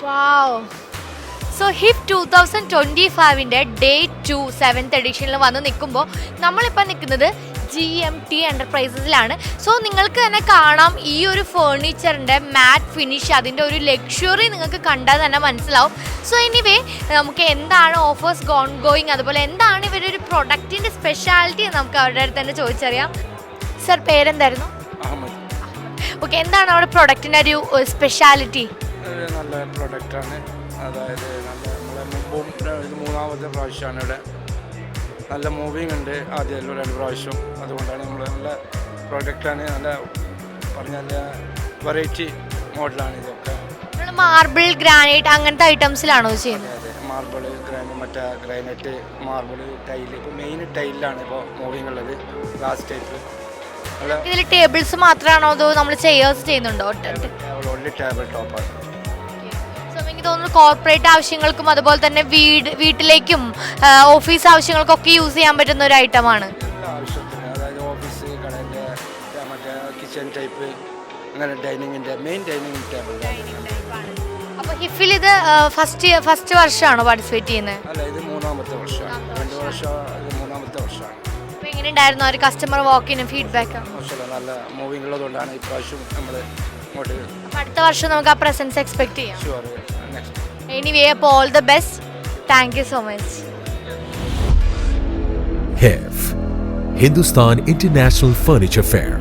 Wow. So ഹിഫ് 2025-ൻ്റെ day 2 7th എഡിഷനിൽ വന്ന് നിൽക്കുമ്പോൾ നമ്മളിപ്പോൾ നിൽക്കുന്നത് GMT എൻ്റർപ്രൈസസിലാണ്. സോ നിങ്ങൾക്ക് തന്നെ കാണാം ഈ ഒരു ഫേർണിച്ചറിൻ്റെ മാറ്റ് ഫിനിഷ്, അതിൻ്റെ ഒരു ലക്ഷറി നിങ്ങൾക്ക് കണ്ടാൽ തന്നെ മനസ്സിലാവും. സോ എനിവേ നമുക്ക് എന്താണ് ഓഫേഴ്സ് ഗോയിങ്, അതുപോലെ എന്താണ് ഇവരുടെ ഒരു പ്രൊഡക്റ്റിൻ്റെ സ്പെഷ്യാലിറ്റി നമുക്ക് അവരുടെ അടുത്ത് തന്നെ ചോദിച്ചറിയാം. സർ പേരെന്തായിരുന്നു? ഓക്കെ, എന്താണ് അവിടെ പ്രൊഡക്റ്റിൻ്റെ ഒരു സ്പെഷ്യാലിറ്റി? നല്ല പ്രൊഡക്റ്റാണ്, അതായത് നല്ല നമ്മളെ മുമ്പും ഇത് മൂന്നാമത്തെ പ്രാവശ്യമാണ് ഇവിടെ. നല്ല മൂവിങ് ഉണ്ട്, ആദ്യം 2 പ്രാവശ്യം. അതുകൊണ്ടാണ് നമ്മൾ നല്ല പ്രൊഡക്റ്റാണ്, നല്ല പറഞ്ഞാൽ വെറൈറ്റി മോഡലാണ് ഇതൊക്കെ. മാർബിൾ, ഗ്രാനൈറ്റ് അങ്ങനത്തെ ഐറ്റംസിലാണോ ചെയ്യുന്നത്? അതെ, മാർബിൾ, മറ്റേ ഗ്രാനൈറ്റ്, മാർബിൾ, ടൈല്. ഇപ്പോൾ മെയിൻ ടൈലിലാണ് ഇപ്പോൾ മൂവിങ് ഉള്ളത്, ഗ്ലാസ് ടൈപ്പ്. ഇതിൽ ടേബിൾസ് മാത്രമാണോ അതോ നമ്മൾ ചെയേഴ്സ് ചെയ്യുന്നുണ്ടോ? ഓൺലി ടേബിൾ ടോപ്പാണ്. എനിക്ക് തോന്നുന്നു കോർപ്പറേറ്റ് ആവശ്യങ്ങൾക്കും അതുപോലെ തന്നെ വീട്ടിലേക്കും ഓഫീസ് ആവശ്യങ്ങൾക്കൊക്കെ യൂസ് ചെയ്യാൻ പറ്റുന്ന ഒരു ഐറ്റമാണ്. എല്ലാ ആവശ്യത്തിന്, അതായത് ഓഫീസ്, കടൻ്റെ മറ്റേ കിച്ചൺ ടൈപ്പ്, അങ്ങനെ ഡൈനിങ്ങിൻ്റെ മെയിൻ ഡൈനിങ് ടേബിൾ. അപ്പോൾ ഹിഫിൽ ഇത് ഫസ്റ്റ് വർഷമാണോ പാർട്ടിസിപ്പേറ്റ് ചെയ്യുന്നത്? അല്ല, ഇത് 3ാമത്തെ വർഷമാണ്. 2 വർഷം, ഇത് 3ാമത്തെ വർഷമാണ്. അപ്പോൾ എങ്ങനെയുണ്ടായിരുന്നു ഒരു കസ്റ്റമർ വാക്കിനും ഫീഡ്ബാക്ക്? നല്ല മൂവിങ് ഉള്ളതുകൊണ്ടാണ് ഇപ്രാവശ്യം നമ്മൾ ഇങ്ങോട്ട്. അപ്പോൾ അടുത്ത വർഷം നമുക്ക് ആ പ്രസൻസ് എക്സ്പെക്ട് ചെയ്യാം. ഷുവർ. നെക്സ്റ്റ്. എനിവേ, അപ്പോൾ all the best. Thank you so much. HIFF, Hindustan International Furniture Fair.